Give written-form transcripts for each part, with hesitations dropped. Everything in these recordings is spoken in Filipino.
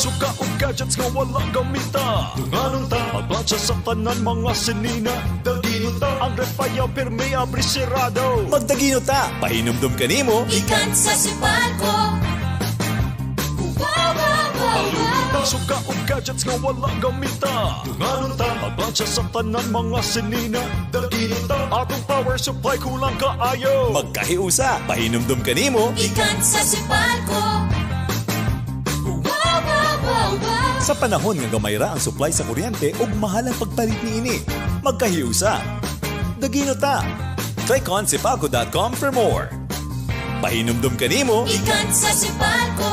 Suka o gadgets nga wala gamita. Dunganong ta, maglansya sa tanan mga sinina. Dagino ta, ang repayaw pirmi abrisirado. Magdagino ta, pahinumdum ka nimo. Ikan sa sipalko. Suka o gadgets nga wala gamita. Dunganong ta, maglansya sa tanan mga sinina. Dagino ta, atong power supply kulang kaayo. Magkahiusa, pahinumdum ka nimo. Ikan sa sipalko. Sa panahon nga gamayra ang supply sa kuryente ug mahal ang pagpalit niini. Magkahiusa. Dagino ta. Try consipalco.com for more. Pahinumdum ka nimo. Ikan sa sipalko.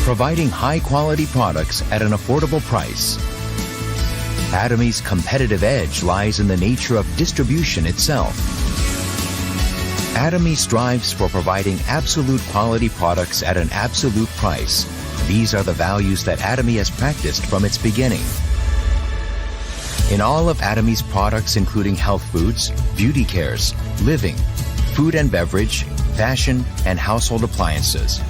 Providing high-quality products at an affordable price. Atomy's competitive edge lies in the nature of distribution itself. Atomy strives for providing absolute quality products at an absolute price. These are the values that Atomy has practiced from its beginning. In all of Atomy's products, including health foods, beauty cares, living, food and beverage, fashion, and household appliances,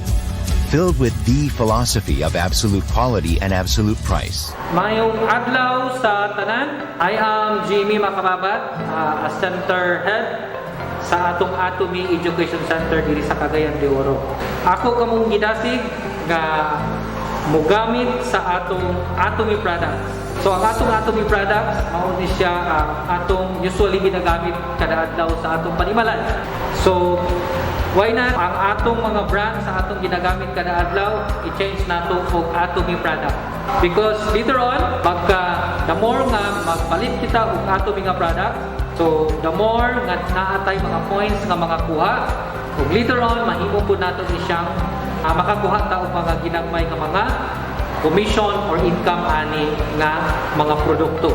filled with the philosophy of absolute quality and absolute price. Mayong adlaw sa tanan. I am Jimmy Makababat, a center head sa atong Atomy Education Center diri sa Cagayan de Oro. Ako kamong gidasig nga mogamit sa atong Atomy products. So ang atong Atomy products mao ni siya atong usually ginagamit kada adlaw sa atong panimalan. So why not ang atong mga brand sa atong ginagamit kada adlaw i-change nato og Atomy product? Because later on, the more nga magpalit kita og Atomy nga product, so the more nga naatay mga points nga mga kuha, ug later on mahimo pud nato ni siyang makakuha ta og mga ginagmay nga mga commission or income ani nga mga produkto.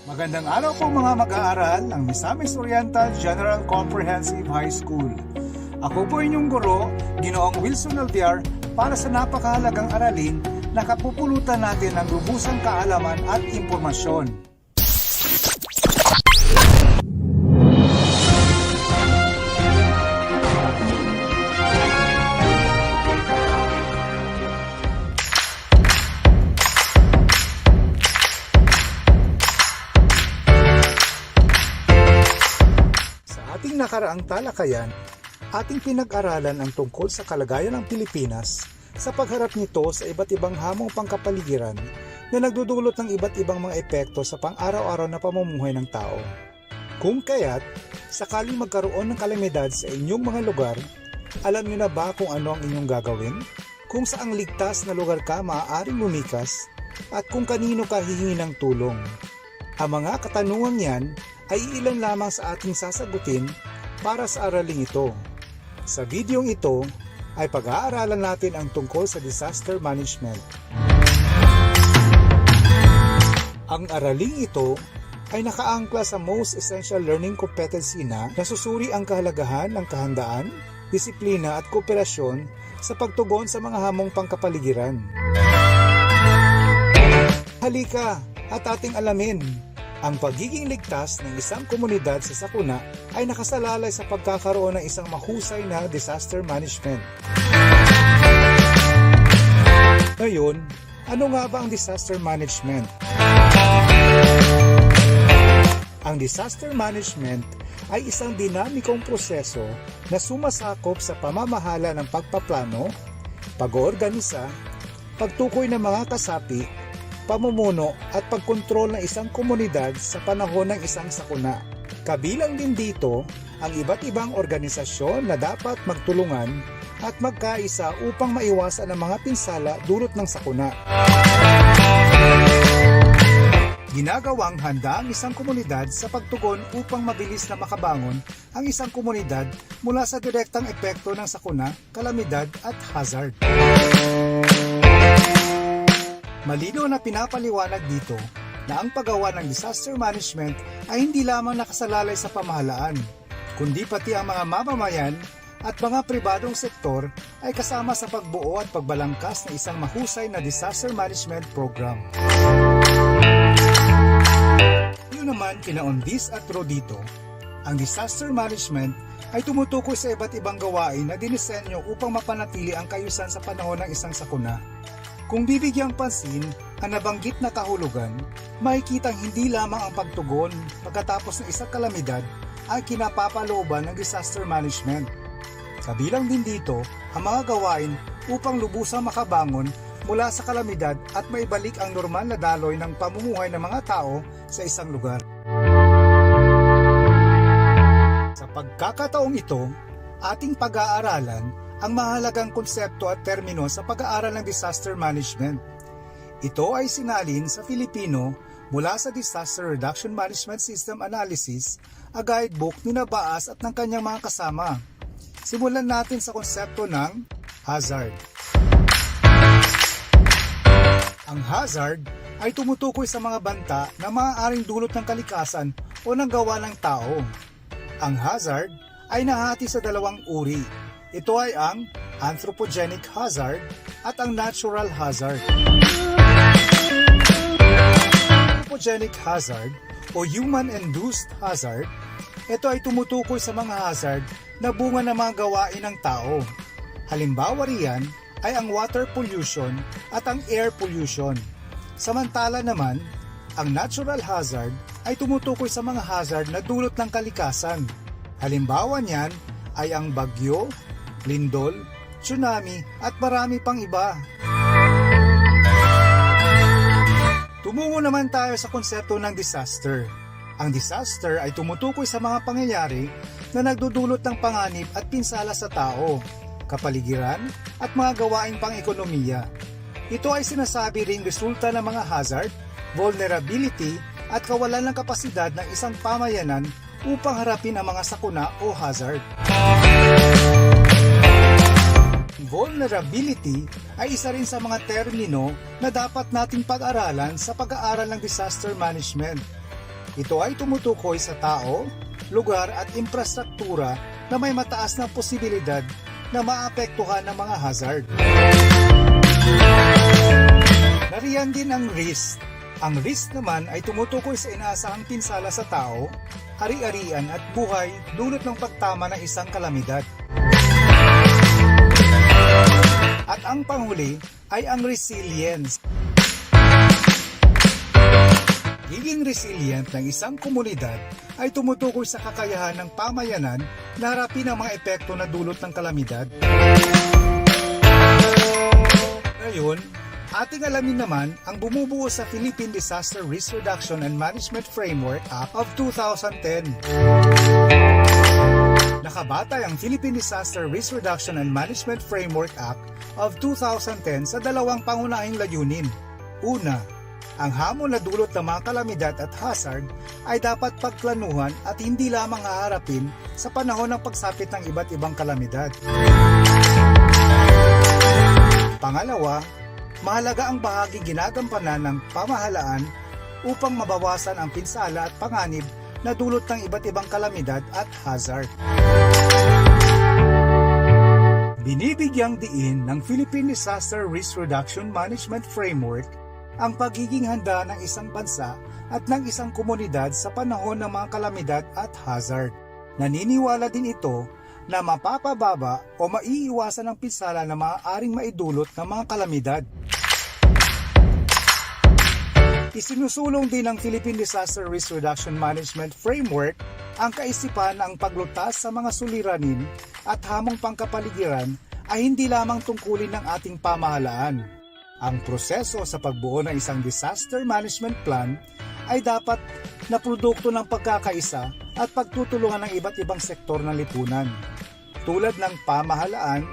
Magandang araw po mga mag-aaral ng Misamis Oriental General Comprehensive High School. Ako po inyong guro, Ginoong Wilson Alviar, para sa napakahalagang aralin na kapupulutan natin ng lubusang kaalaman at impormasyon. nakaraang talakayan, ating pinag-aralan ang tungkol sa kalagayan ng Pilipinas sa pagharap nito sa iba't ibang hamong pangkapaligiran na nagdudulot ng iba't ibang mga epekto sa pang-araw-araw na pamumuhay ng tao. Kung kaya't, sakaling magkaroon ng kalamidad sa inyong mga lugar, alam niyo na ba kung ano ang inyong gagawin? Kung saang ligtas na lugar ka maaaring lumikas at kung kanino ka hihingi ng tulong? Ang mga katanungan yan ay ilan lamang sa ating sasagutin para sa araling ito. Sa videong ito ay pag-aaralan natin ang tungkol sa disaster management. Ang araling ito ay nakaangkla sa most essential learning competency na nasusuri ang kahalagahan ng kahandaan, disiplina at kooperasyon sa pagtugon sa mga hamong pangkapaligiran. Halika at ating alamin, ang pagiging ligtas ng isang komunidad sa sakuna ay nakasalalay sa pagkakaroon ng isang mahusay na disaster management. Ngayon, ano nga ba ang disaster management? Ang disaster management ay isang dinamikong proseso na sumasakop sa pamamahala ng pagpaplano, pag-oorganisa, pagtukoy ng mga kasapi, pamumuno at pagkontrol ng isang komunidad sa panahon ng isang sakuna. Kabilang din dito ang iba't ibang organisasyon na dapat magtulungan at magkaisa upang maiwasan ang mga pinsala dulot ng sakuna. Ginagawang handa ang isang komunidad sa pagtugon upang mabilis na makabangon ang isang komunidad mula sa direktang epekto ng sakuna, kalamidad at hazard. Malinaw na pinapaliwanag dito na ang paggawa ng disaster management ay hindi lamang nakasalalay sa pamahalaan, kundi pati ang mga mamamayan at mga pribadong sektor ay kasama sa pagbuo at pagbalangkas ng isang mahusay na disaster management program. Yun naman kina Ondis at Rodito, ang disaster management ay tumutukoy sa iba't ibang gawain na dinisenyo upang mapanatili ang kayusan sa panahon ng isang sakuna. Kung bibigyang pansin ang nabanggit na kahulugan, makikitang hindi lamang ang pagtugon pagkatapos ng isang kalamidad ay kinapapalooban ng disaster management. Kabilang din dito ang mga gawain upang lubusang makabangon mula sa kalamidad at maibalik ang normal na daloy ng pamumuhay ng mga tao sa isang lugar. Sa pagkakataong ito, ating pag-aaralan ang mahalagang konsepto at termino sa pag-aaral ng disaster management. Ito ay sinalin sa Filipino mula sa Disaster Reduction Management System Analysis, a guidebook ni Baas at ng kanyang mga kasama. Simulan natin sa konsepto ng hazard. Ang hazard ay tumutukoy sa mga banta na maaaring dulot ng kalikasan o ng gawa ng tao. Ang hazard ay nahati sa dalawang uri. Ito ay ang anthropogenic hazard at ang natural hazard. Anthropogenic hazard o human-induced hazard, ito ay tumutukoy sa mga hazard na bunga ng mga gawain ng tao. Halimbawa riyan ay ang water pollution at ang air pollution. Samantala naman, ang natural hazard ay tumutukoy sa mga hazard na dulot ng kalikasan. Halimbawa niyan ay ang bagyo, lindol, tsunami at marami pang iba. Tumungo naman tayo sa konsepto ng disaster. Ang disaster ay tumutukoy sa mga pangyayari na nagdudulot ng panganib at pinsala sa tao, kapaligiran at mga gawaing pang-ekonomiya. Ito ay sinasabi ring resulta ng mga hazard, vulnerability at kawalan ng kapasidad ng isang pamayanan upang harapin ang mga sakuna o hazard. Vulnerability ay isa rin sa mga termino na dapat nating pag-aralan sa pag-aaral ng disaster management. Ito ay tumutukoy sa tao, lugar at infrastruktura na may mataas na posibilidad na maapektuhan ng mga hazard. Nariyan din ang risk. Ang risk naman ay tumutukoy sa inaasahang pinsala sa tao, ari-arian at buhay dulot ng pagtama ng isang kalamidad. At ang panghuli ay ang resilience. pagiging resilient ng isang komunidad ay tumutukoy sa kakayahan ng pamayanan na harapin ang mga epekto na dulot ng kalamidad. Ngayon, ating alamin naman ang bumubuo sa Philippine Disaster Risk Reduction and Management Framework Act of 2010. Nakabatay ang Philippine Disaster Risk Reduction and Management Framework Act of 2010 sa dalawang pangunahing layunin. Una, ang hamon na dulot ng mga kalamidad at hazard ay dapat pagplanuhan at hindi lamang haharapin sa panahon ng pagsapit ng iba't ibang kalamidad. Pangalawa, mahalaga ang bahagi ginagampanan ng pamahalaan upang mabawasan ang pinsala at panganib na dulot ng iba't ibang kalamidad at hazard. Binibigyang diin ng Philippine Disaster Risk Reduction Management Framework ang pagiging handa ng isang bansa at ng isang komunidad sa panahon ng mga kalamidad at hazard. Naniniwala din ito na mapapababa o maiiwasan ang pinsala na maaaring maidulot ng mga kalamidad. Isinusulong din ng Philippine Disaster Risk Reduction Management Framework ang kaisipan ng paglutas sa mga suliranin at hamong pangkapaligiran ay hindi lamang tungkulin ng ating pamahalaan. Ang proseso sa pagbuo ng isang disaster management plan ay dapat na produkto ng pagkakaisa at pagtutulungan ng iba't ibang sektor ng lipunan, tulad ng pamahalaan,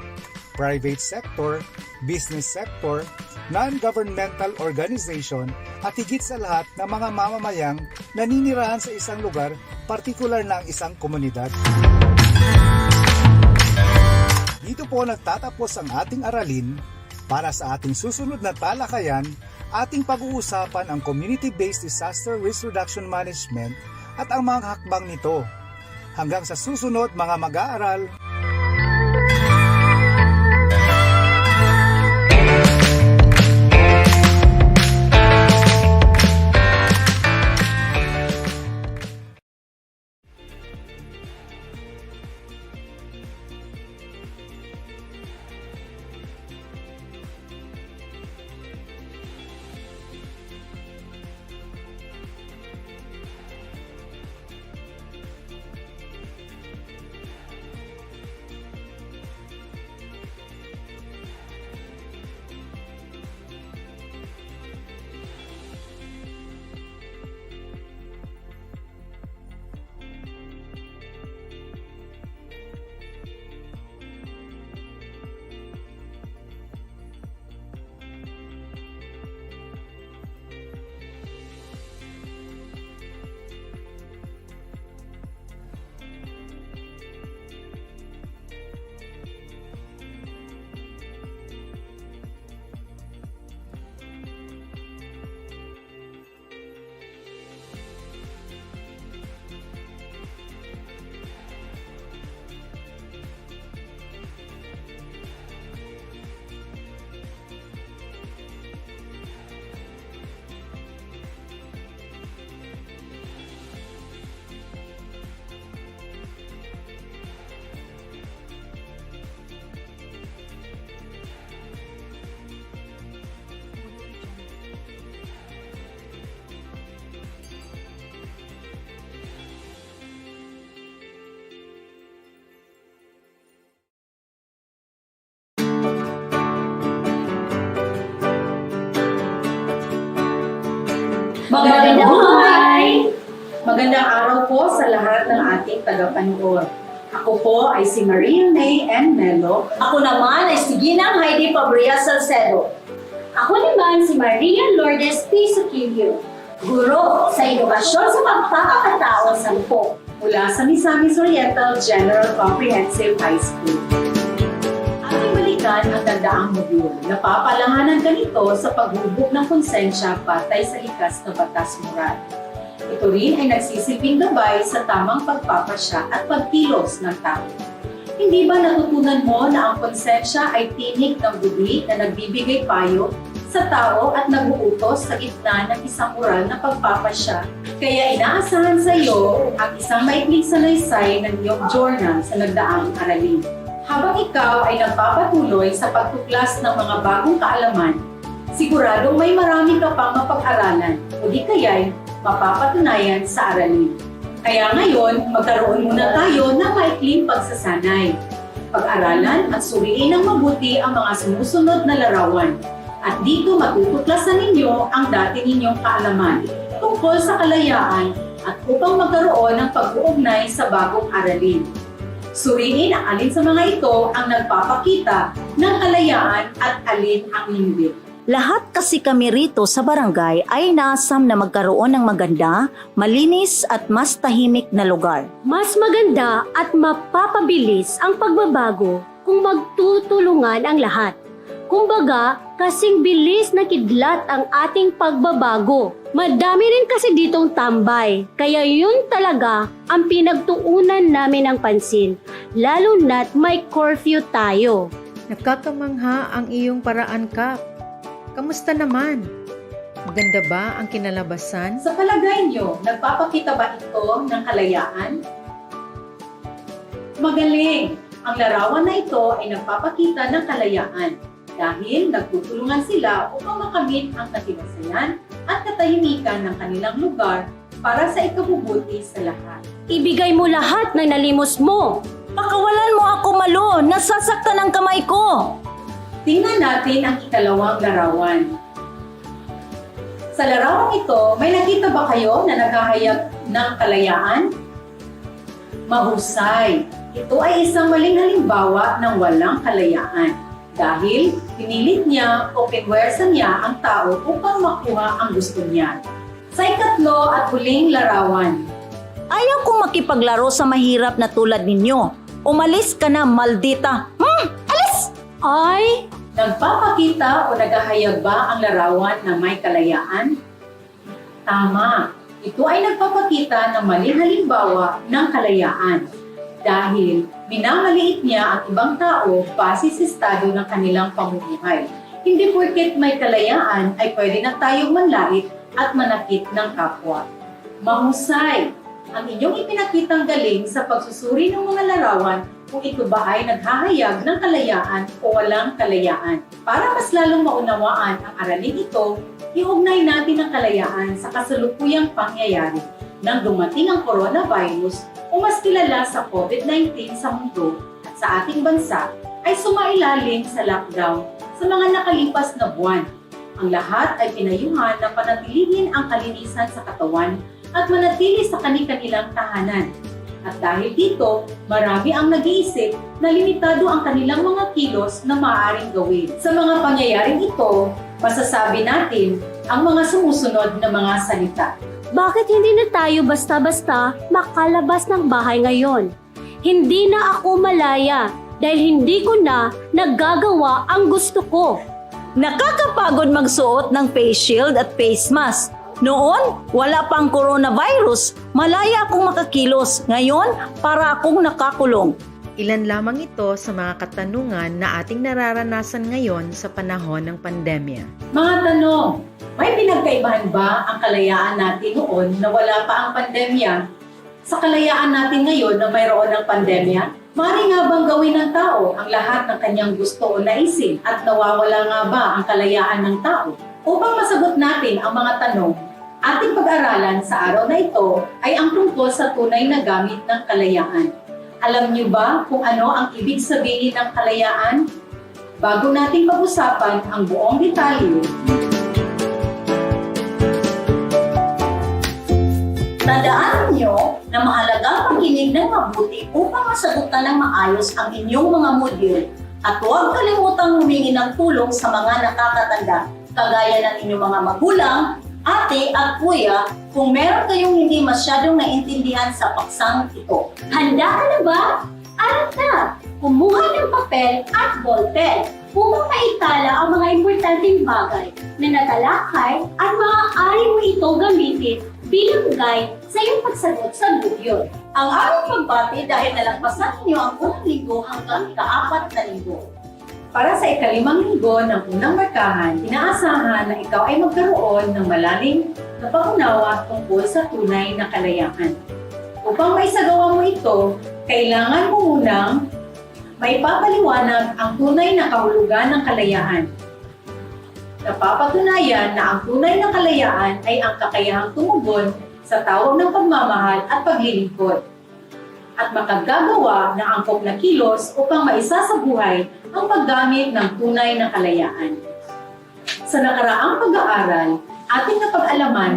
private sector, business sector, non-governmental organization at higit sa lahat ng mga mamamayang naninirahan sa isang lugar, partikular ng isang komunidad. Dito po nagtatapos ang ating aralin. Para sa ating susunod na talakayan, ating pag-uusapan ang Community-Based Disaster Risk Reduction Management at ang mga hakbang nito. Hanggang sa susunod mga mag-aaral! Magandang buhay! Magandang araw po sa lahat ng ating tagapanood. Ako po ay si Maria May M. Melo. Ako naman ay si Ginang Heidi Fabria Salcedo. Ako naman si Maria Lourdes P. Suquillo, guro sa edukasyon sa pagpapakatao sa po Mula sa Misamis Oriental General Comprehensive High School. Ating balikan ang tagdaang modul. Napapalahanan ganito sa paghubog ng konsensya patay sa likas na batas moral. Ito rin ay nagsisilbing gabay sa tamang pagpapasya at pagkilos ng tao. Hindi ba natutunan mo na ang konsensya ay tinig ng budi na nagbibigay payo sa tao at nag-uutos sa gitna ng isang moral na pagpapasya? Kaya inaasahan sa iyo ang isang maikling salaysay ng iyong journal sa nagdaang aralin. Habang ikaw ay nagpapatuloy sa pagtuklas ng mga bagong kaalaman, siguradong may marami ka pang mapag-aralan o di kaya'y mapapatunayan sa aralin. Kaya ngayon, magkaroon muna tayo ng maikling pagsasanay. Pag-aralan at suriin ng mabuti ang mga sumusunod na larawan. At dito matutuklasan ninyo ang dati ninyong kaalaman tungkol sa kalayaan at upang magkaroon ng pag-uugnay sa bagong aralin. Suriin ang alin sa mga ito ang nagpapakita ng kalayaan at alin ang hindi. Lahat kasi kami rito sa barangay ay naasam na magkaroon ng maganda, malinis at mas tahimik na lugar. Mas maganda at mapapabilis ang pagbabago kung magtutulungan ang lahat. Kumbaga, kasing bilis na kidlat ang ating pagbabago. Madami rin kasi ditong tambay, kaya yun talaga ang pinagtuunan namin ng pansin, lalo na't may curfew tayo. Nakakamangha ang iyong paraan, Kap. Kamusta naman? Maganda ba ang kinalabasan? Sa palagay nyo, nagpapakita ba ito ng kalayaan? Magaling! Ang larawan na ito ay nagpapakita ng kalayaan dahil nagtutulungan sila upang makamit ang katiwasayan at katahimikan ng kanilang lugar para sa ikabubuti sa lahat. Ibigay mo lahat ng nalimos mo. Pakawalan mo ako, Malo! Nasasaktan ang kamay ko! Tingnan natin ang ikalawang larawan. Sa larawang ito, may nakita ba kayo na naghahayag ng kalayaan? Mahusay! Ito ay isang maling halimbawa ng walang kalayaan dahil pinilit niya o pinwersa niya ang tao upang makuha ang gusto niya. Sa ikatlo at huling larawan, Ayaw kong makipaglaro sa mahirap na tulad ninyo. Umalis ka na, maldita! Alis! Ay, nagpapakita o naghahayag ba ang larawan na may kalayaan? Tama! Ito ay nagpapakita ng maling halimbawa ng kalayaan dahil minamaliit niya ang ibang tao base sa estado ng kanilang pamumuhay. Hindi porket may kalayaan ay pwede na tayong manlait at manakit ng kapwa. Mahusay! Ang inyong ipinakitang galing sa pagsusuri ng mga larawan kung ito ba ay naghahayag ng kalayaan o walang kalayaan. Para mas lalong maunawaan ang aralin ito, iugnay natin ang kalayaan sa kasalukuyang pangyayari nang dumating ang coronavirus o mas kilala sa COVID-19 sa mundo at sa ating bansa ay sumailalim sa lockdown sa mga nakalipas na buwan. Ang lahat ay pinayuhan na panatilihin ang kalinisan sa katawan at manatili sa kani-kanilang tahanan. At dahil dito, marami ang nag-iisip na limitado ang kanilang mga kilos na maaaring gawin. Sa mga pangyayaring ito, masasabi natin ang mga sumusunod na mga salita. bakit hindi na tayo basta-basta makalabas ng bahay ngayon? Hindi na ako malaya dahil hindi ko na nagagawa ang gusto ko. Nakakapagod magsuot ng face shield at face mask. Noon, wala pang coronavirus. Malaya akong makakilos. Ngayon, para akong nakakulong. Ilan lamang ito sa mga katanungan na ating nararanasan ngayon sa panahon ng pandemya. Mga tanong, may pinagkaibahan ba ang kalayaan natin noon na wala pa ang pandemya sa kalayaan natin ngayon na mayroon ng pandemya? Maaari nga bang gawin ng tao ang lahat ng kanyang gusto o naisin at nawawala nga ba ang kalayaan ng tao? Upang masagot natin ang mga tanong, ating pag-aralan sa araw na ito ay ang tungkol sa tunay na gamit ng kalayaan. Alam niyo ba kung ano ang ibig sabihin ng kalayaan? Bago natin pag-usapan ang buong detalye, Tandaan niyo na mahalagang pakinig ng mabuti upang masagutan ng maayos ang inyong mga module at huwag kalimutang humingi ng tulong sa mga nakakatanda kagaya ng inyong mga magulang, ate at kuya kung meron kayong hindi masyadong naintindihan sa paksang ito. Handa ka na ba? Arat na! Kumuha ng papel at ballpen upang maitala ang mga importanteng bagay na natalakay at maaari mo ito gamitin bilang guide sa iyong pagsagot sa module. Ang aming pagbati dahil nalagpasan ninyo ang unang linggo hanggang ika-4 na linggo. para sa ika-5 linggo ng unang markahan, inaasahan na ikaw ay magkaroon ng malalim na pangunawa tungkol sa tunay na kalayaan. Upang maisagawa mo ito, kailangan mo munang maipapaliwanag ang tunay na kahulugan ng kalayaan. Napapatunayan na ang tunay na kalayaan ay ang kakayahang tumugon sa tawag ng pagmamahal at paglilingkod at makagagawa ng angkop na kilos upang maisa sa buhay ang paggamit ng tunay na kalayaan. Sa nakaraang pag-aaral, ating napag-alaman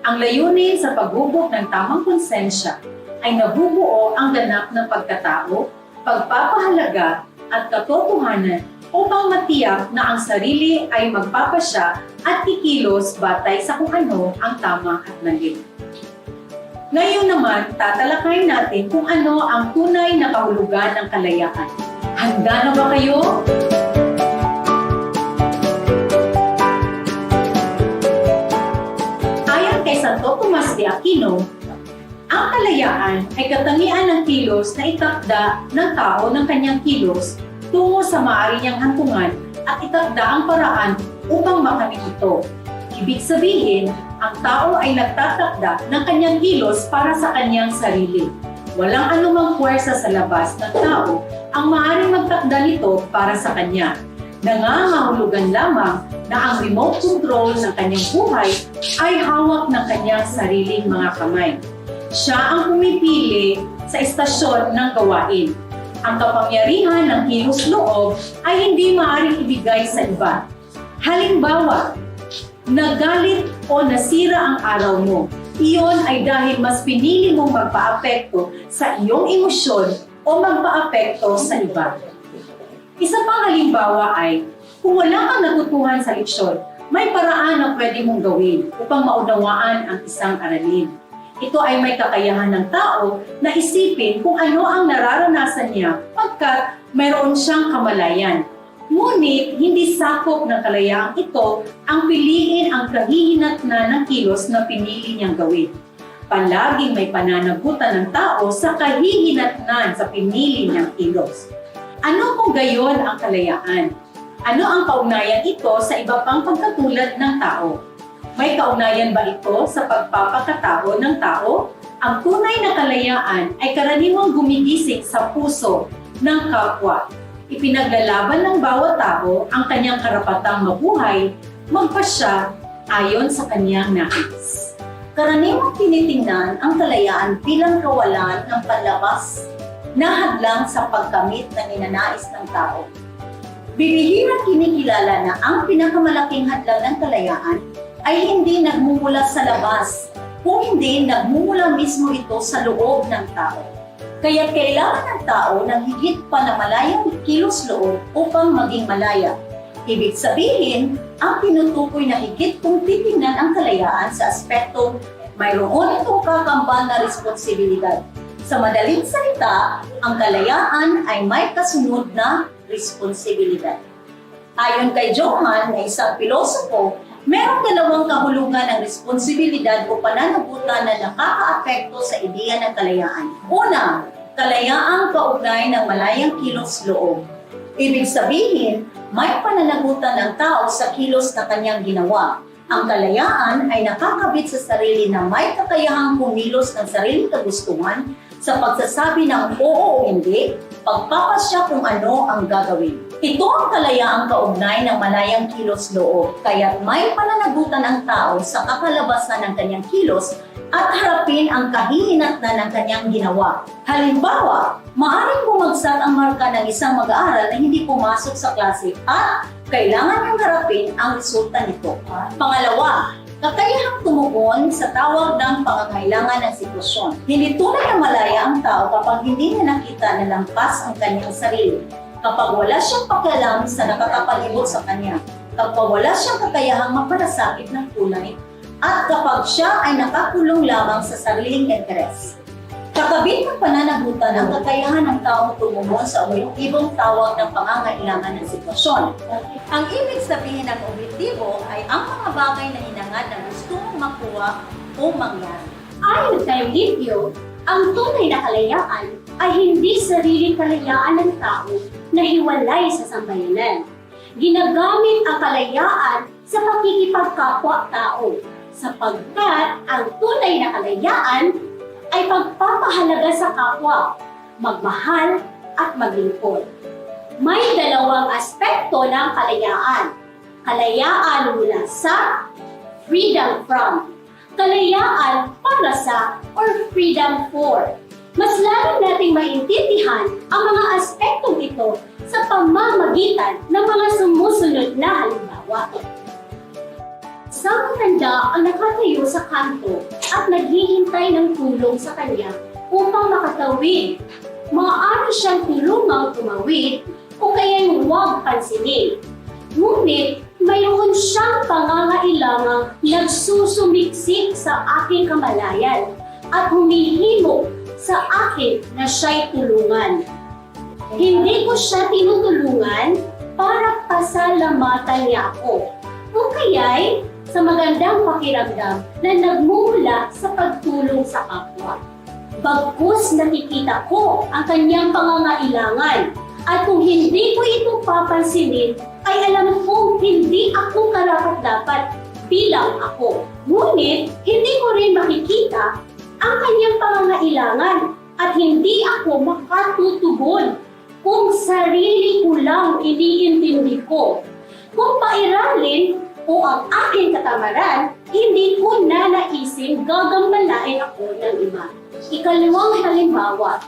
ang layunin sa paghubog ng tamang konsensya ay nabubuo ang ganap ng pagkatao, pagpapahalaga at katotohanan upang matiyak na ang sarili ay magpapasya at kikilos batay sa kung ano ang tama at mali. Ngayon naman, tatalakayin natin kung ano ang tunay na kahulugan ng kalayaan. Handa na ba kayo? Ayon kay Santo Tomas de Aquino, ang kalayaan ay katangian ng kilos na itakda ng tao ng kanyang kilos tungo sa maaari niyang hantungan at itakda ang paraan upang makamit ito. Ibig sabihin, ang tao ay nagtatakda ng kanyang kilos para sa kanyang sarili. Walang anumang puwersa sa labas ng tao ang maaaring magtakda nito para sa kanya. Nangangahulugan lamang na ang remote control ng kanyang buhay ay hawak ng kanyang sariling mga kamay. Siya ang pumipili sa istasyon ng gawain. Ang kapangyarihan ng kilos-loob ay hindi maaaring ibigay sa iba. Halimbawa, nagalit o nasira ang araw mo. Iyon ay dahil mas pinili mong magpa-apekto sa iyong emosyon o magpa-apekto sa iba. Isa pang halimbawa ay, kung wala kang natutuhan sa leksyon, may paraan na pwede mong gawin upang maunawaan ang isang aralin. Ito ay may kakayahan ng tao na isipin kung ano ang nararanasan niya pagkat mayroon siyang kamalayan. Ngunit, hindi sakop ng kalayaang ito ang piliin ang kahihinatnan ng kilos na pinili niyang gawin. Palaging may pananagutan ng tao sa kahihinatnan sa pinili niyang kilos. Ano kung gayon ang kalayaan? Ano ang kaugnayan ito sa iba pang pagkatulad ng tao? May kaugnayan ba ito sa pagpapakatao ng tao? Ang tunay na kalayaan ay karaniwang gumigising sa puso ng kapwa. Ipinaglalaban ng bawat tao ang kanyang karapatang mabuhay, magpasya ayon sa kanyang nais. Karaniwang tinitingnan ang kalayaan bilang kawalan ng panlabas na hadlang sa pagkamit ng ninanais ng tao. Bibihirang kinikilala na ang pinakamalaking hadlang ng kalayaan ay hindi nagmumula sa labas, kung hindi nagmumula mismo ito sa loob ng tao. Kaya kailangan ng tao ng higit pa na malayang kilos-loob upang maging malaya. Ibig sabihin, ang tinutukoy na higit kung titingnan ang kalayaan sa aspekto mayroon itong kakambal na responsibilidad. Sa madaling salita, ang kalayaan ay may kasunod na responsibilidad. Ayon kay Johann, na isang pilosopo, merong dalawang kahulugan ng responsibilidad o pananagutan na nakakaapekto sa ideya ng kalayaan. Una, kalayaang kaugnay ng malayang kilos-loob. Ibig sabihin, may pananagutan ng tao sa kilos na kanyang ginawa. Ang kalayaan ay nakakabit sa sarili na may kakayahang kumilos ng sariling kagustuhan sa pagsasabi ng oo o hindi, pagpapasya kung ano ang gagawin. Ito ang kalayaang kaugnay ng malayang kilos-loob, kaya't may pananagutan ang tao sa kakalabasan ng kanyang kilos at harapin ang kahihinatnan ng kanyang ginawa. Halimbawa, maaaring bumagsak ang marka ng isang mag-aaral na hindi pumasok sa klase at kailangan niyang harapin ang resulta nito. Pangalawa, kakayahang tumugon sa tawag ng pangangailangan ng sitwasyon. Hindi tunay na malaya ang tao kapag hindi niya nakita na lampas ang kanyang sarili. Kapag wala siyang pakialam sa nakakapalibot sa kanya. Kapag wala siyang kakayahang mapalasakit ng kulay. At kapag siya ay nakakulong lamang sa sariling interes. Kakabit ng pananagutan ang kakayahan ng taong tumugon sa objektibong tawag ng pangangailangan ng sitwasyon. Ang ibig sabihin ng objektibo ay ang mga bagay na hinangad na gusto mong makuha o mangyari. Ayon kay Livio, ang tunay na kalayaan ay hindi sariling kalayaan ng tao na hiwalay sa sambayanan. Ginagamit ang kalayaan sa pakikipagkapwa-tao sapagkat ang tunay na kalayaan ay pagpapahalaga sa kapwa, magmahal at maglingkod. May dalawang aspekto ng kalayaan, Kalayaan mula sa, freedom from. Kalayaan para sa or freedom for. Mas lalo nating maintindihan ang mga aspektong ito sa pamamagitan ng mga sumusunod na halimbawa. Isang matanda ang nakatayo sa kanto at naghihintay ng tulong sa kanya upang makatawid. Maaari siyang tulungang tumawid o kaya'y huwag pansinin. Ngunit mayroon siyang pangangailangang nagsusumiksik sa aking kamalayan at humihimo sa akin na siya'y tulungan. Hindi ko siya tinutulungan para pasalamatan niya ako, o kaya'y sa magandang pakiramdam na nagmumula sa pagtulong sa kapwa. Bagkus nakikita ko ang kanyang pangangailangan at kung hindi ko ito papansinin, ay alam kong hindi ako karapat-dapat bilang ako. Ngunit hindi ko rin makikita ang kanyang pangangailangan at hindi ako makatutugon kung sarili ko lang iniintindi ko. Kung pairalin o ang aking katamaran, hindi ko na naising gagambalain ako ng iba. Ikalawang halimbawa,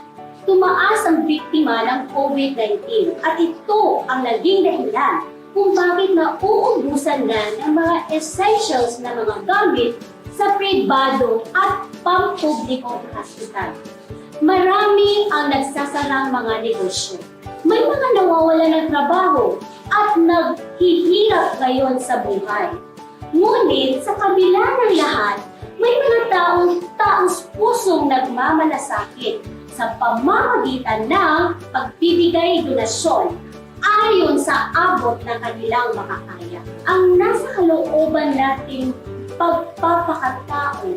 tumaas ang biktima ng COVID-19 at ito ang naging dahilan kung bakit nauubusan na ng mga essentials na mga gamit sa pribado at pampublikong hospital. Marami ang nagsasarang mga negosyo. May mga nawawala ng trabaho at naghihirap ngayon sa buhay. Ngunit sa kabila ng lahat, may mga taos pusong nagmamalasakit sa pamamagitan ng pagbibigay donasyon ayon sa abot ng kanilang makakaya. Ang nasa kalooban nating pagpapakatao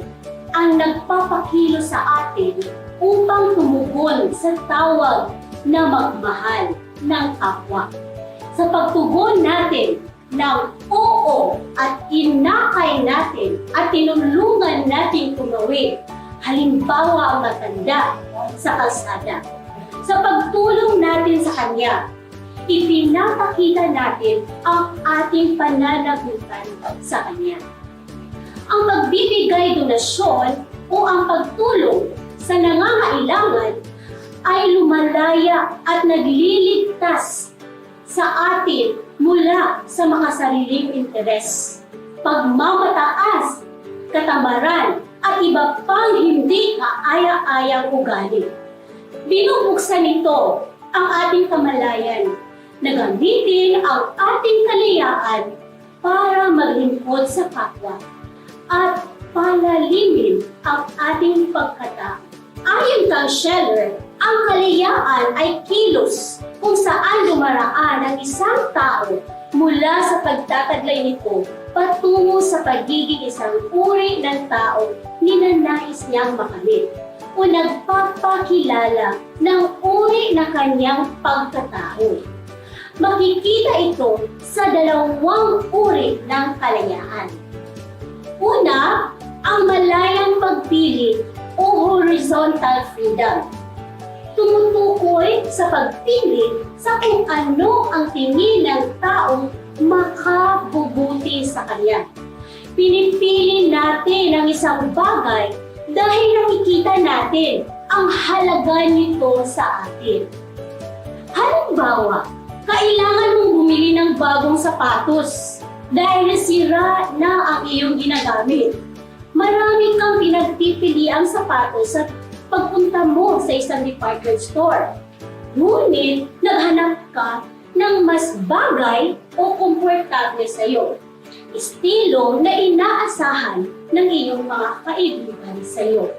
ang nagpapakilo sa atin upang tumugon sa tawag na magmahal ng kapwa. Sa pagtugon natin ng oo at inakay natin at tinulungan natin tumawid, halimbawa ang matanda sa kalsada. Sa pagtulong natin sa kanya, ipinapakita natin ang ating pananagutan sa kanya. Ang pagbibigay donasyon o ang pagtulong sa nangangailangan ay lumalaya at nagliligtas sa atin mula sa makasariling interes, pagmamataas, katamaran, at iba pang hindi kaaya-ayang ugali. Binubuksan nito ang ating kamalayan na gamitin ang ating kalayaan para maglingkod sa kapwa at palalimin ang ating pagkatao. Ayon kang Scheller, ang kalayaan ay kilos kung saan dumaraan ang isang tao mula sa pagtataglay nito patungo sa pagiging isang uri ng tao ninanais niyang makamit o nagpapakilala ng uri ng kanyang pagkatao. Makikita ito sa dalawang uri ng kalayaan. Una, ang malayang pagpili o horizontal freedom. Tumutukoy sa pagpili sa kung ano ang tingin ng taong makabubuti sa kanya. Pinipili natin ang isang bagay dahil nakikita natin ang halaga nito sa atin. Halimbawa, kailangan mong bumili ng bagong sapatos dahil nasira na ang iyong ginagamit. Marami kang pinagpipili ang sapatos sa pagpunta mo sa isang department store. Ngunit naghanap ka ng mas bagay o komportable sa iyo. Estilo na inaasahan ng iyong mga kaibigan sa iyo.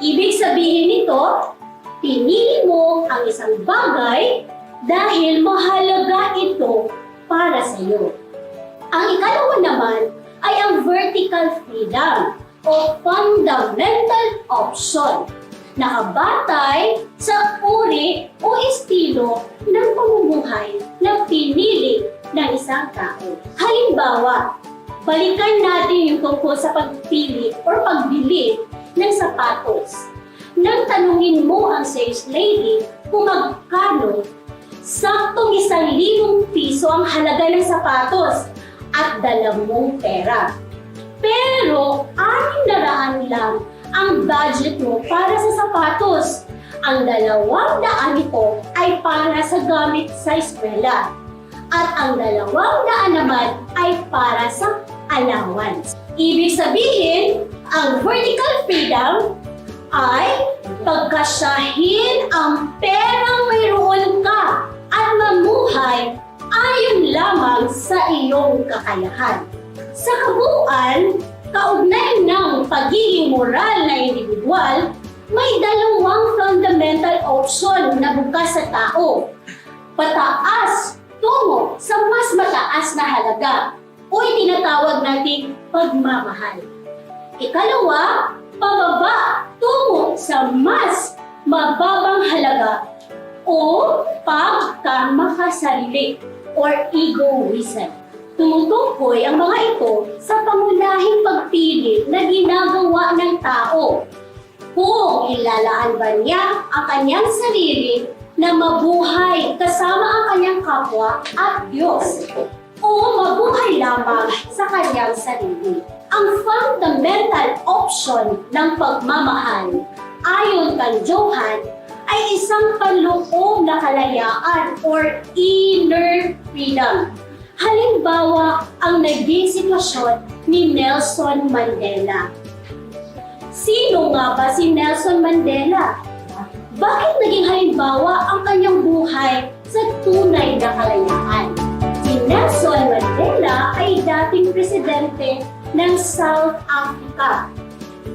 Ibig sabihin nito, pinili mo ang isang bagay dahil mahalaga ito para sa iyo. Ang ikalawa naman ay ang vertical freedom o fundamental option, nakabatay sa uri o estilo ng pamumuhay na pinili ng isang tao. Halimbawa, balikan natin yung tungkol sa pagpili o pagbili ng sapatos. Nang tanungin mo ang sales lady kung magkano, saktong 1,000 piso ang halaga ng sapatos at dala mong pera. Pero 600 lang ang budget mo para sa sapatos. Ang 200 nito ay para sa gamit sa eskwela. At ang 200 naman ay para sa allowance. Ibig sabihin, ang vertical freedom ay pagkasyahin ang perang mayroon ka at mamuhay ayon lamang sa iyong kakayahan. Sa kabuuan, kaugnay ng pagiging moral na individual, may 2 fundamental option na bukas sa tao. Pataas tungo sa mas mataas na halaga o tinatawag nating pagmamahal. Ikalawa, pababa tungo sa mas mababang halaga o pagkamakasarili or egoism. Tumutukoy ang mga ito sa pangunahing pagpili na ginagawa ng tao kung ilalaan ba niya ang kanyang sarili na mabuhay kasama ang kanyang kapwa at Diyos o mabuhay lamang sa kanyang sarili. Ang fundamental option ng pagmamahal ayon kay Johan ay isang panloob na kalayaan or inner freedom. Halimbawa, ang naging sitwasyon ni Nelson Mandela. Sino nga ba si Nelson Mandela? Bakit naging halimbawa ang kanyang buhay sa tunay na kalayaan? Si Nelson Mandela ay dating presidente ng South Africa.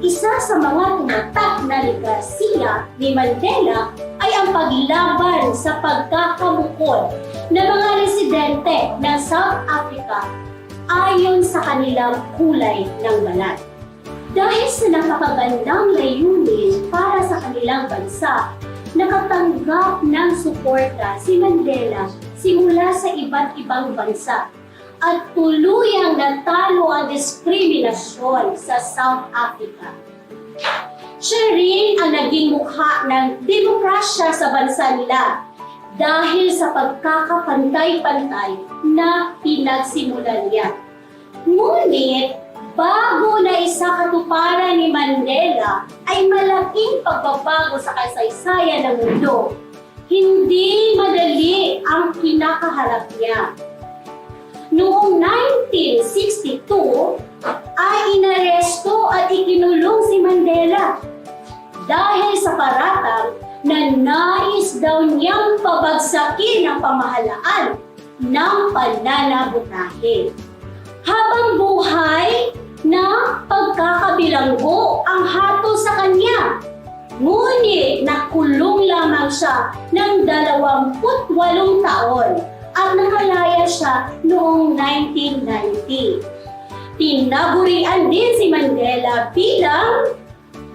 Isa sa mga tumatak na legasiya ni Mandela ay ang paglaban sa pagkakamukod ng mga residente ng South Africa ayon sa kanilang kulay ng balat. Dahil sa napakagandang layunin para sa kanilang bansa, nakatanggap ng suporta si Mandela simula sa iba't ibang bansa at tuluyang natalo ang diskriminasyon sa South Africa. Siya rin ang naging mukha ng demokrasya sa bansa nila dahil sa pagkakapantay-pantay na pinagsimulan niya. Ngunit, bago na isakatuparan ni Mandela ay malaking pagbabago sa kasaysayan ng mundo. Hindi madali ang kinakaharap niya. Noong 1962 ay inaresto at ikinulong si Mandela dahil sa paratang na nais daw niyang pabagsakin ang pamahalaan ng pananabutahe. Habang buhay na pagkakabilanggo ang hatol sa kanya. Ngunit nakulong lamang siya ng 28 taon at nakalaya siya noong 1990. Tinagurian din si Mandela bilang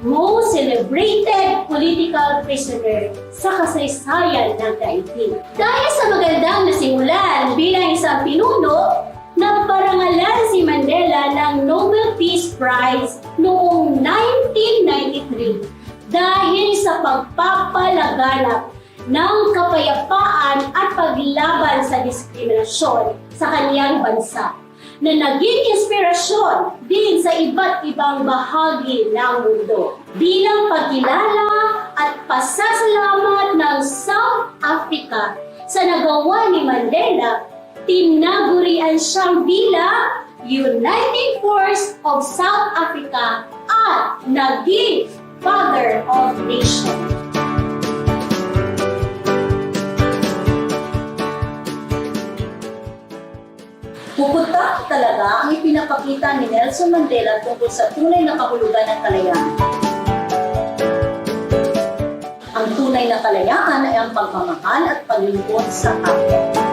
most celebrated political prisoner sa kasaysayan ng daigdig. Dahil sa magandang nasimulan bilang isang pinuno, nagparangalan si Mandela ng Nobel Peace Prize noong 1993 dahil sa pagpapalaganap ng kapayapaan at paglaban sa diskriminasyon sa kaniyang bansa na naging inspirasyon din sa iba't ibang bahagi ng mundo. Bilang pagkilala at pasasalamat ng South Africa sa nagawa ni Mandela, tinagurian siyang bilang Uniting Force of South Africa at naging Father of Nations. Puputak talaga ang ipinapakita ni Nelson Mandela tungkol sa tunay na kahulugan ng kalayaan. Ang tunay na kalayaan ay ang pagmamahal at paglingkod sa kapwa.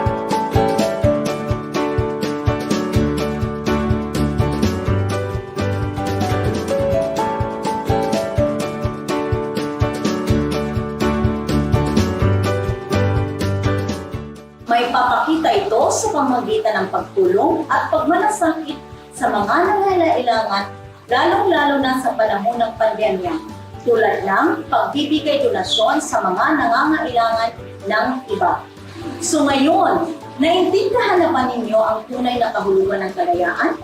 May papakita ito sa pamamagitan ng pagtulong at pagmalasakit sa mga nangangailangan, lalong-lalo na sa panahon ng pandemya, tulad ng pagbibigay donasyon sa mga nangangailangan ng iba. So ngayon, Naintindihan na ba ninyo ang tunay na kahulugan ng kalayaan?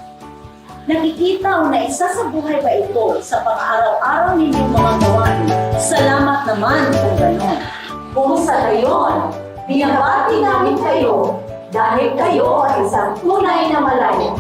Nakikita o naisa sa buhay ba ito sa pang-araw-araw ninyong mga gawain? Salamat naman kung gano'n. Kung sa gayon, binabati namin kayo dahil kayo ay isang tunay na malayo.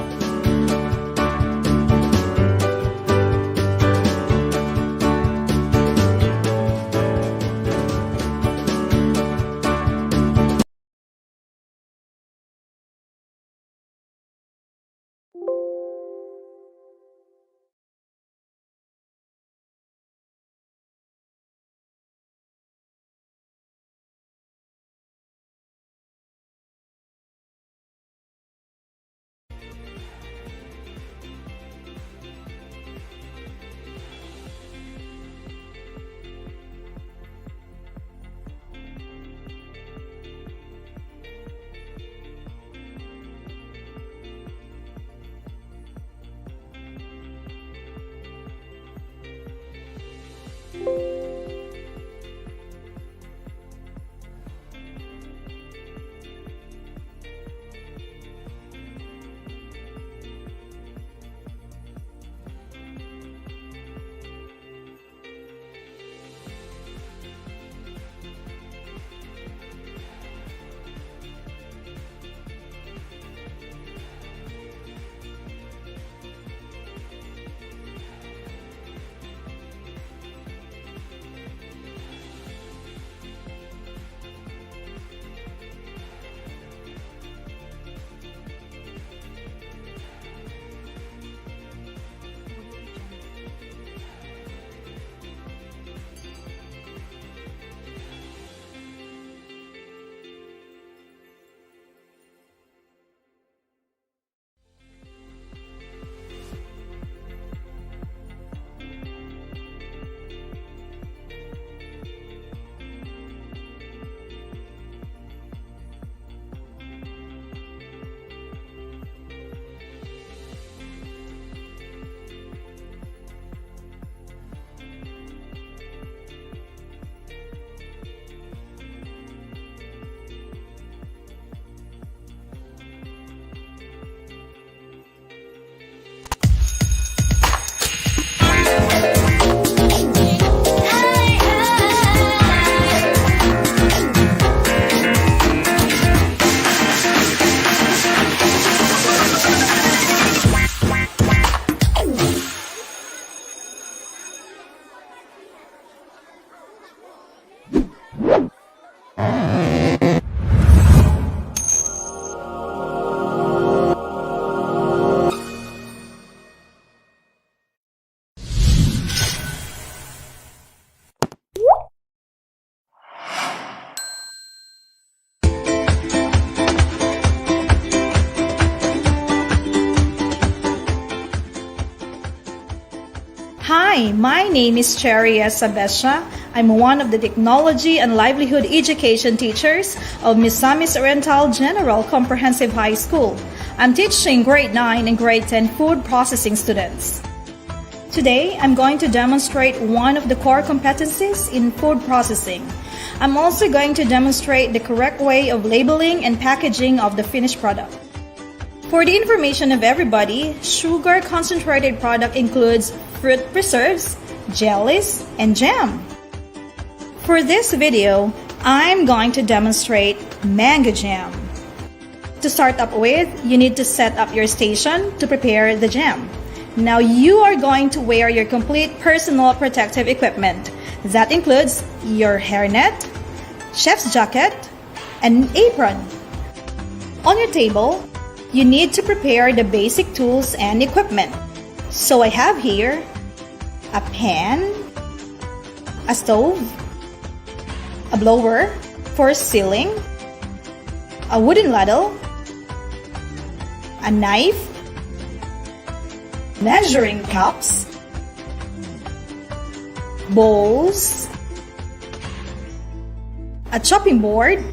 Hi, my name is Cherry Sabesha. I'm one of the Technology and Livelihood Education teachers of Misamis Oriental General Comprehensive High School. I'm teaching grade 9 and grade 10 food processing students. Today, I'm going to demonstrate one of the core competencies in food processing. I'm also going to demonstrate the correct way of labeling and packaging of the finished product. For the information of everybody, sugar concentrated product includes fruit preserves, jellies, and jam. For this video, I'm going to demonstrate mango jam. To start up with, you need to set up your station to prepare the jam. Now you are going to wear your complete personal protective equipment. That includes your hairnet, chef's jacket, and an apron. On your table, you need to prepare the basic tools and equipment. So I have here a pan, a stove, a blower for sealing, a wooden ladle, a knife, measuring cups, bowls, a chopping board,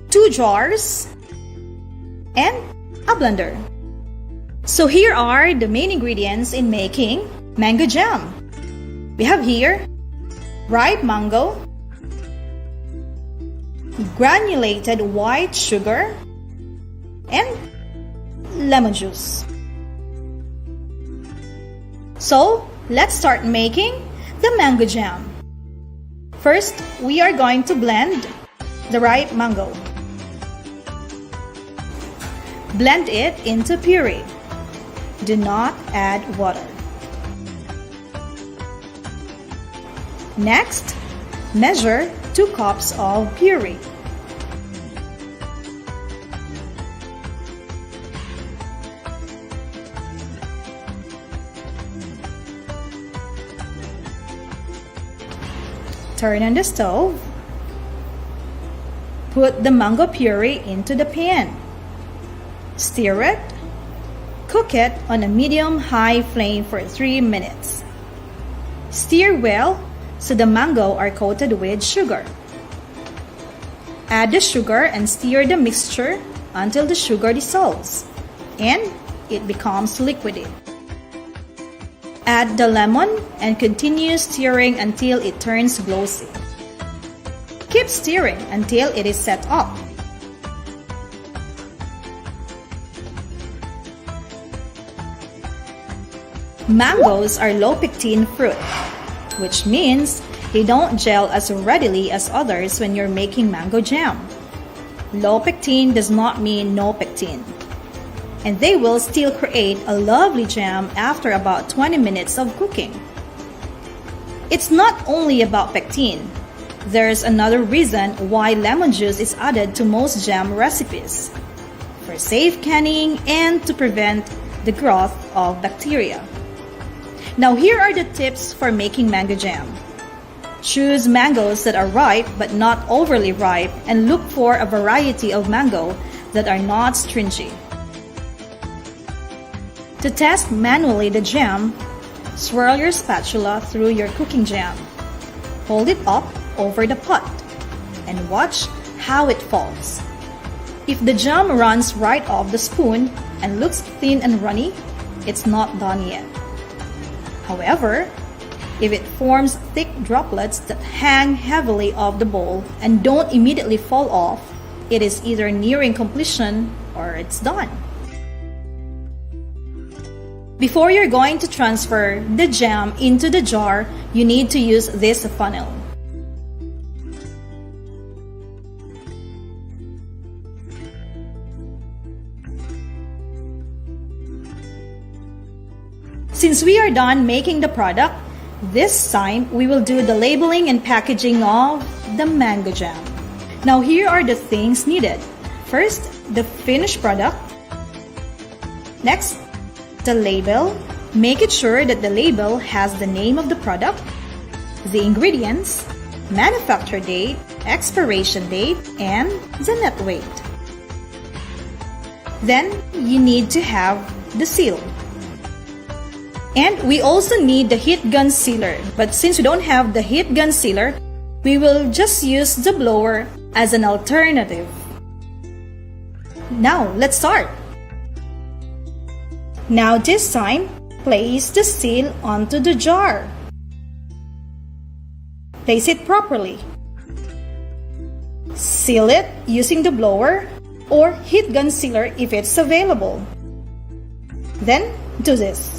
2 jars, and a blender. So here are the main ingredients in making mango jam. We have here ripe mango, granulated white sugar, and lemon juice. So, let's start making the mango jam. First, we are going to blend the ripe mango. Blend it into puree. Do not add water. Next, measure 2 cups of puree. Turn on the stove. Put the mango puree into the pan. Stir it. Cook it on a medium-high flame for 3 minutes. Stir well so the mango are coated with sugar. Add the sugar and stir the mixture until the sugar dissolves and it becomes liquidy. Add the lemon and continue stirring until it turns glossy. Keep stirring until it is set up. Mangoes are low-pectin fruit, which means they don't gel as readily as others when you're making mango jam. Low pectin does not mean no pectin, and they will still create a lovely jam after about 20 minutes of cooking. It's not only about pectin. There's another reason why lemon juice is added to most jam recipes: for safe canning and to prevent the growth of bacteria. Now here are the tips for making mango jam. Choose mangoes that are ripe but not overly ripe, and look for a variety of mango that are not stringy. To test manually the jam, swirl your spatula through your cooking jam. Hold it up over the pot and watch how it falls. If the jam runs right off the spoon and looks thin and runny, it's not done yet. However, if it forms thick droplets that hang heavily off the bowl and don't immediately fall off, it is either nearing completion or it's done. Before you're going to transfer the jam into the jar, you need to use this funnel. Since we are done making the product, this time we will do the labeling and packaging of the mango jam. Now here are the things needed. First, the finished product. Next, the label. Make it sure that the label has the name of the product, the ingredients, manufacture date, expiration date, and the net weight. Then you need to have the seal. And we also need the heat gun sealer, but since we don't have the heat gun sealer, we will just use the blower as an alternative. Now, let's start. Now this time, place the seal onto the jar. Place it properly. Seal it using the blower or heat gun sealer if it's available. Then, do this.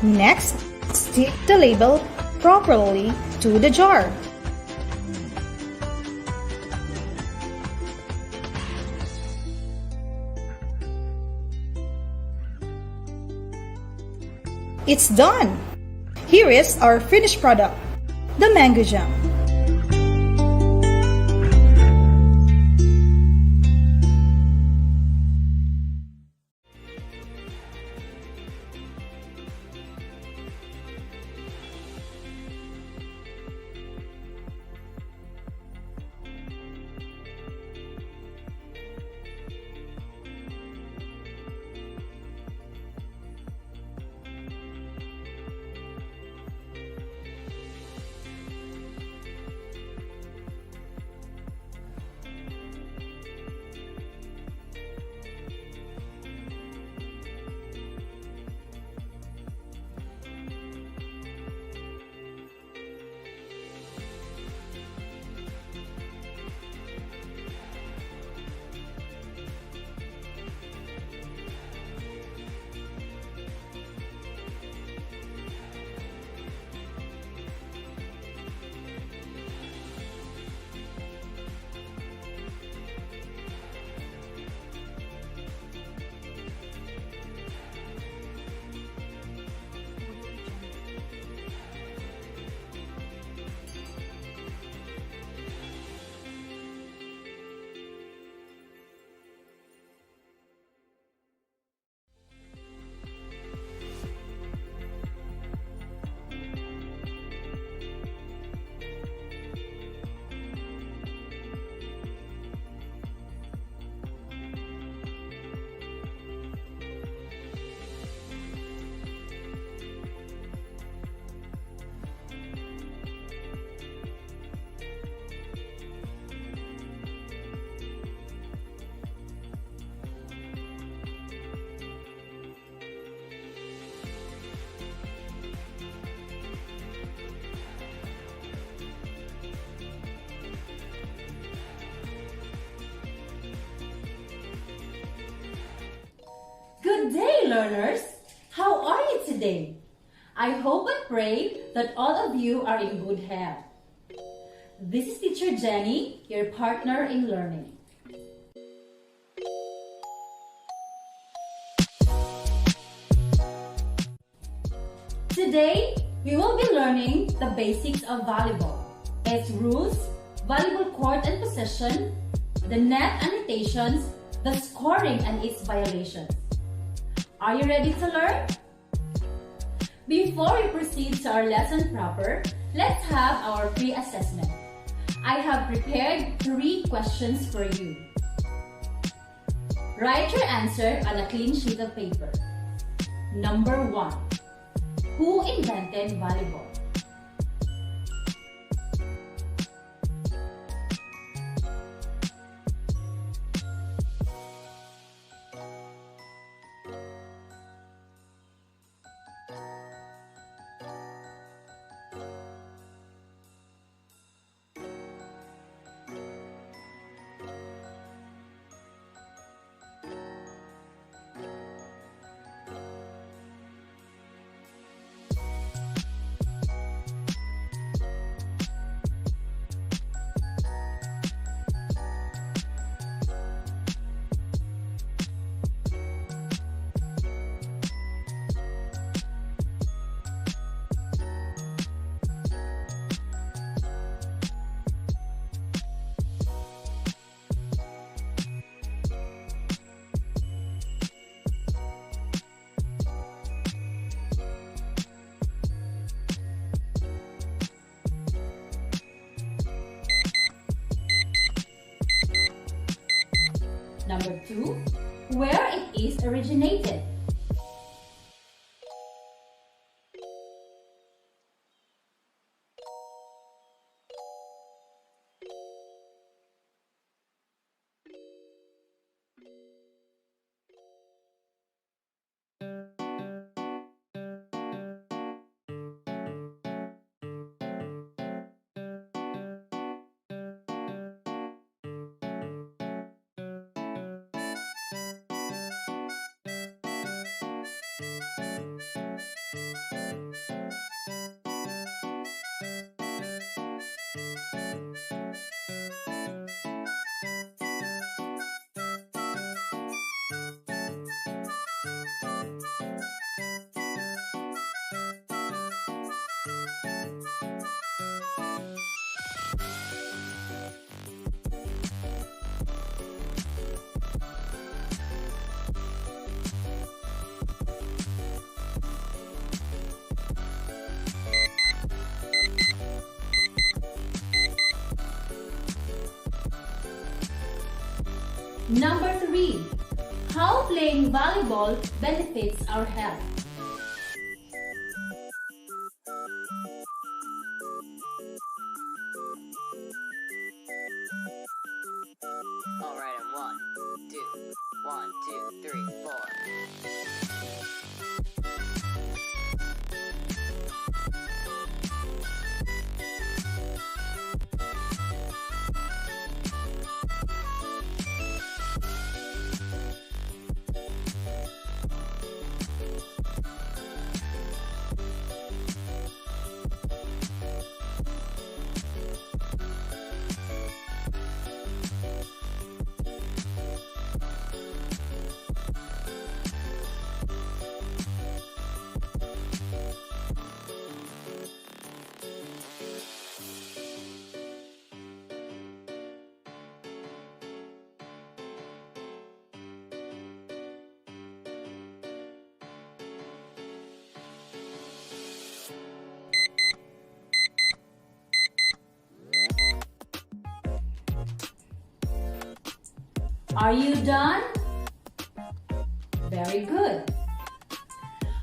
Next, stick the label properly to the jar. It's done! Here is our finished product, the mango jam. Good day, learners! How are you today? I hope and pray that all of you are in good health. This is Teacher Jenny, your partner in learning. Today, we will be learning the basics of volleyball, its rules, volleyball court and position, the net annotations, the scoring and its violations. Are you ready to learn? Before we proceed to our lesson proper, let's have our pre-assessment. I have prepared 3 questions for you. Write your answer on a clean sheet of paper. Number 1. Who invented volleyball? Number 2, where it is originated. Number 3, how playing volleyball benefits our health. Alright, and 1, 2, 1, 2, 3, 4. Are you done? Very good.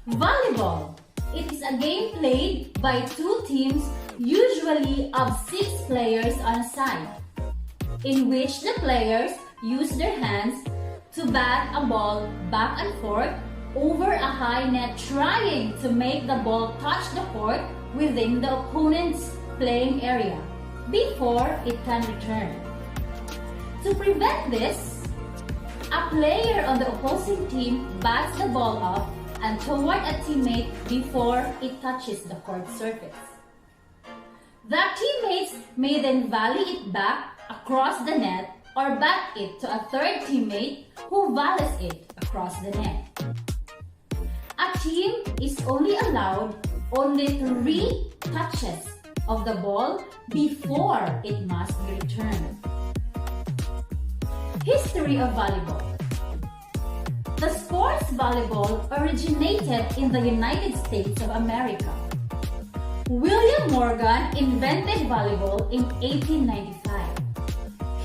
Volleyball. It is a game played by 2 teams, usually of 6 players on a side, in which the players use their hands to bat a ball back and forth over a high net, trying to make the ball touch the court within the opponent's playing area before it can return. To prevent this, A player on the opposing team bats the ball up and toward a teammate before it touches the court surface. The teammates may then volley it back across the net or bat it to a third teammate who volleys it across the net. A team is only allowed only 3 touches of the ball before it must be returned. History of volleyball. The sport's volleyball originated in the United States of America. William Morgan invented volleyball in 1895.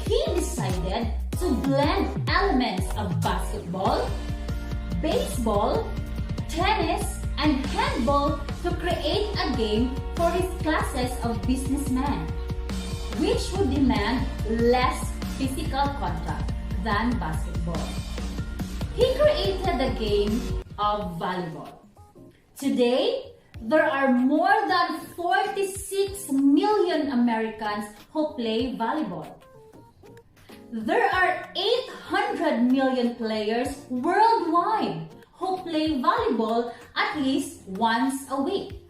He decided to blend elements of basketball, baseball, tennis, and handball to create a game for his classes of businessmen, which would demand less physical contact than basketball. He created the game of volleyball. Today, there are more than 46 million Americans who play volleyball. There are 800 million players worldwide who play volleyball at least once a week.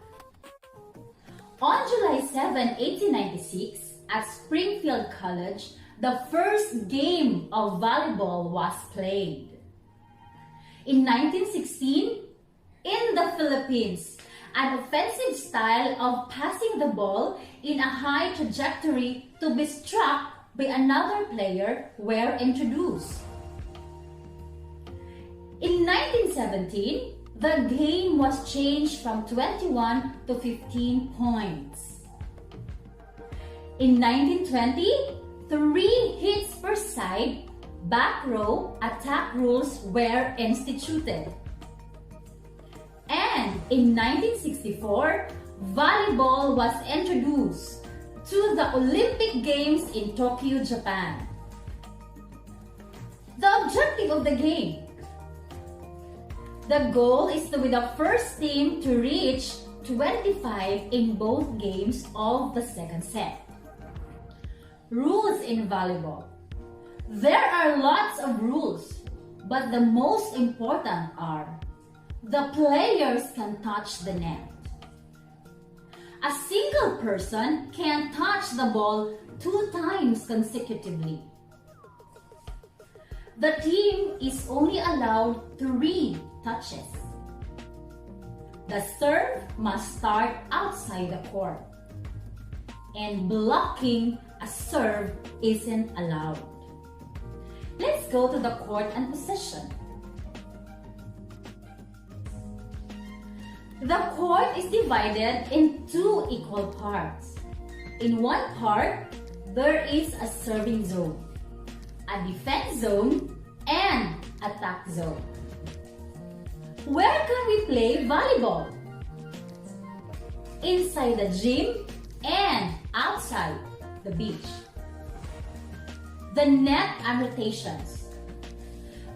On July 7, 1896, at Springfield College, the first game of volleyball was played. In 1916, in the Philippines, an offensive style of passing the ball in a high trajectory to be struck by another player were introduced. In 1917, the game was changed from 21 to 15 points. In 1920, 3 hits per side, back row attack rules were instituted. And in 1964, volleyball was introduced to the Olympic Games in Tokyo, Japan. The objective of the game. The goal is to be the first team to reach 25 in both games of the second set. Rules in volleyball. There are lots of rules, but the most important are: the players can touch the net. A single person can touch the ball 2 times consecutively. The team is only allowed 3 touches. The serve must start outside the court. And blocking a serve isn't allowed. Let's go to the court and possession. The court is divided in 2 equal parts. In one part, there is a serving zone, a defense zone, and attack zone. Where can we play volleyball? Inside the gym and outside the beach. The net and rotations.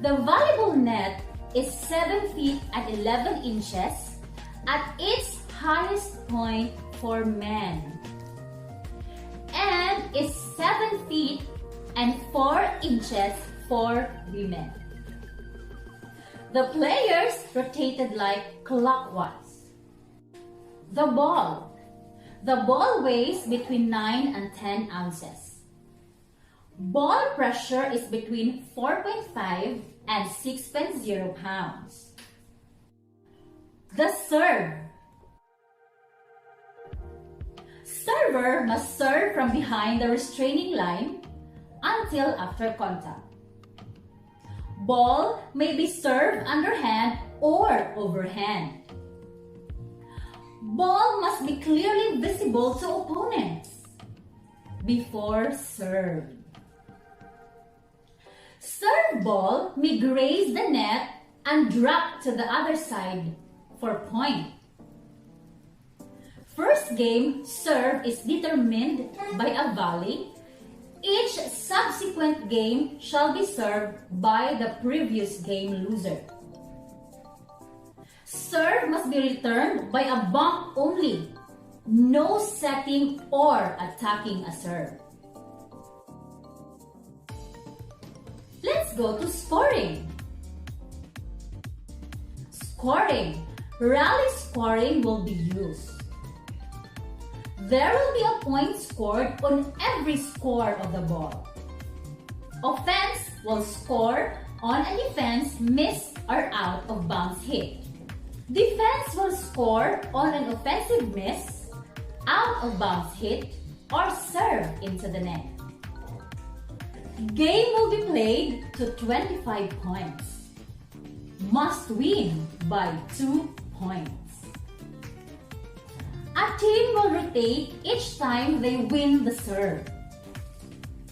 The volleyball net is 7 feet and 11 inches at its highest point for men, and is 7 feet and 4 inches for women. The players rotated like clockwise. The ball. The ball weighs between 9 and 10 ounces. Ball pressure is between 4.5 and 6.0 pounds. The serve. Server must serve from behind the restraining line until after contact. Ball may be served underhand or overhand. Ball must be clearly visible to opponents before serve. Serve ball may graze the net and drop to the other side for point. First game serve is determined by a volley. Each subsequent game shall be served by the previous game loser. Serve must be returned by a bump only, no setting or attacking a serve. Let's go to scoring. Scoring. Rally scoring will be used. There will be a point scored on every score of the ball. Offense will score on a defense miss or out of bounds hit. Defense will score on an offensive miss, out of bounds hit, or serve into the net. Game will be played to 25 points. Must win by 2 points. A team will rotate each time they win the serve.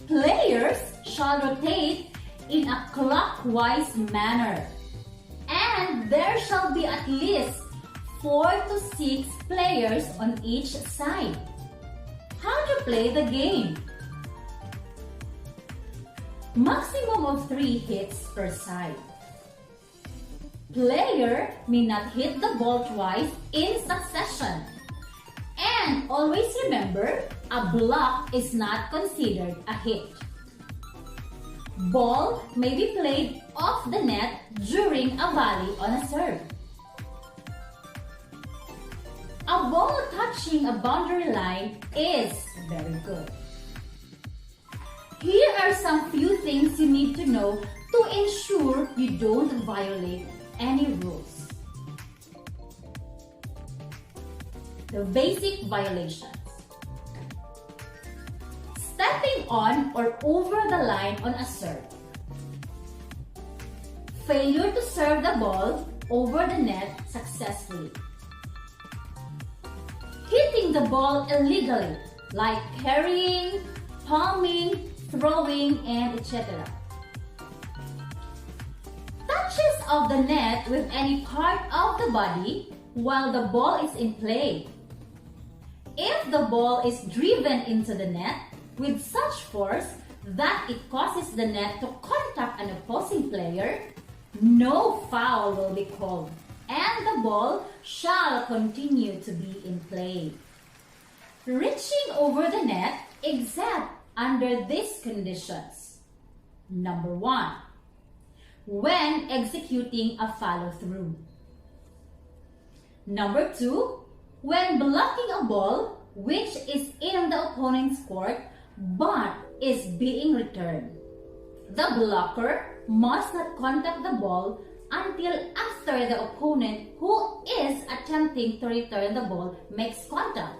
Players shall rotate in a clockwise manner, and there shall be at least 4 to 6 players on each side. How to play the game? Maximum of 3 hits per side. Player may not hit the ball twice in succession. And always remember, a block is not considered a hit. Ball may be played off the net during a volley on a serve. A ball touching a boundary line is very good. Here are some few things you need to know to ensure you don't violate any rules. The basic violations. Stepping on or over the line on a serve. Failure to serve the ball over the net successfully. Hitting the ball illegally, like carrying, palming, throwing, and etc. Touches of the net with any part of the body while the ball is in play. If the ball is driven into the net with such force that it causes the net to contact an opposing player, no foul will be called, and the ball shall continue to be in play. Reaching over the net except under these conditions. Number 1. When executing a follow-through. Number 2. When blocking a ball which is in the opponent's court but is being returned. The blocker must not contact the ball until after the opponent who is attempting to return the ball makes contact,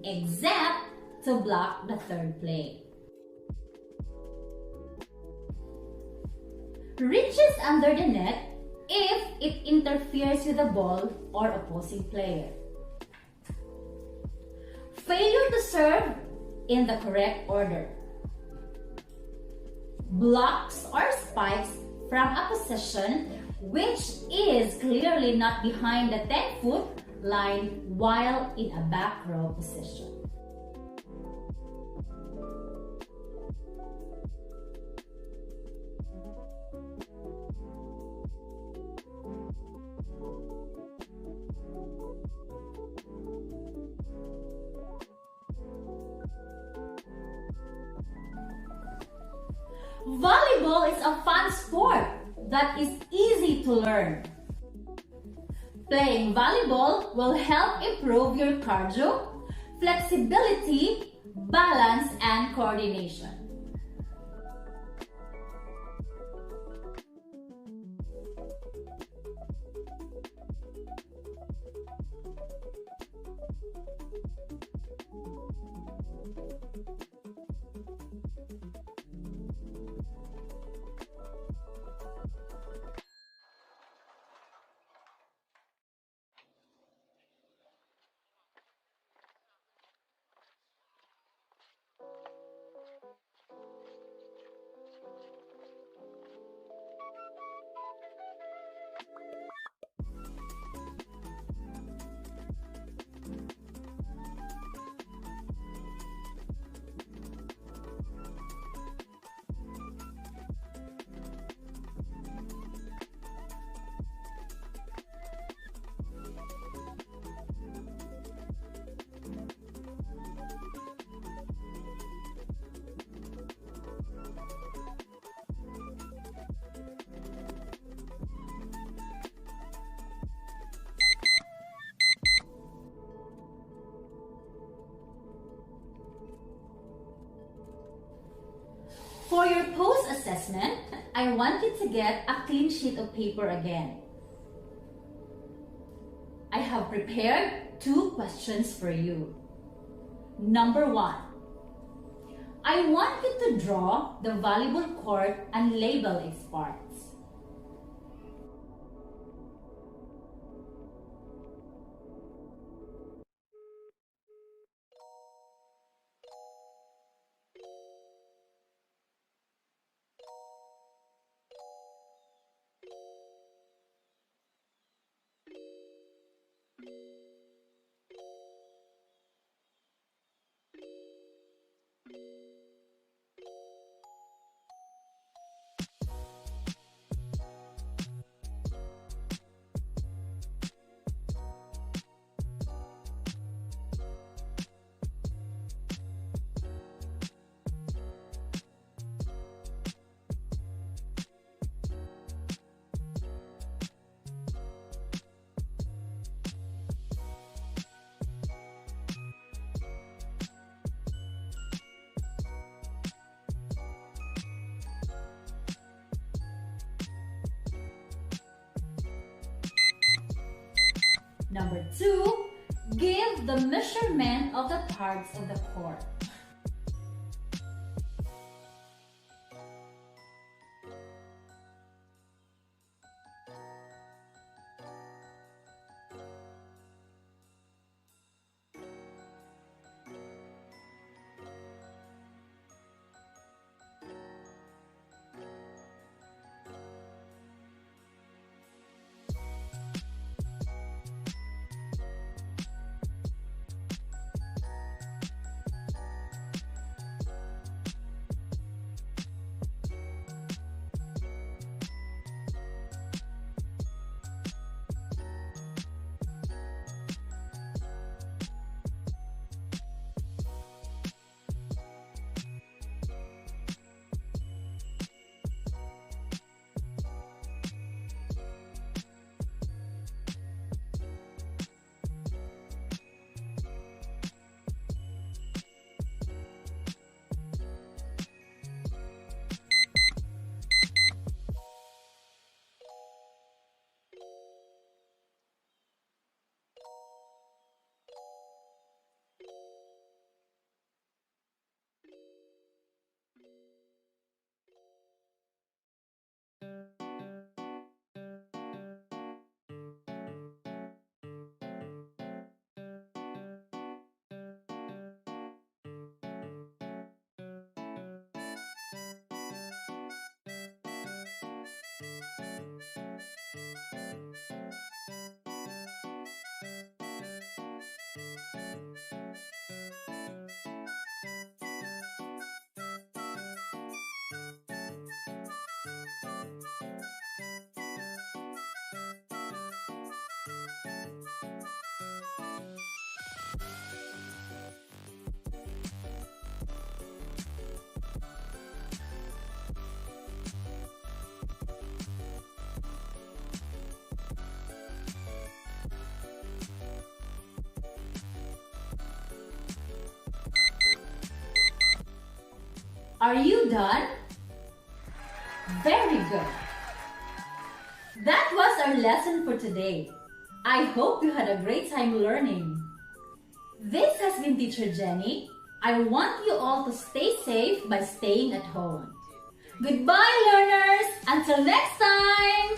except to block the third play. Reaches under the net if it interferes with the ball or opposing player. Failure to serve in the correct order. Blocks or spikes from a position which is clearly not behind the 10-foot line while in a back row position. Volleyball is a fun sport that is easy to learn. Playing volleyball will help improve your cardio, flexibility, balance, and coordination. your post-assessment, I want you to get a clean sheet of paper again. I have prepared 2 questions for you. Number 1. I want you to draw the volleyball court and label its parts. Number 2, give the measurement of the parts of the court. Are you done? Very good. That was our lesson for today. I hope you had a great time learning. This has been Teacher Jenny. I want you all to stay safe by staying at home. Goodbye, learners! Until next time!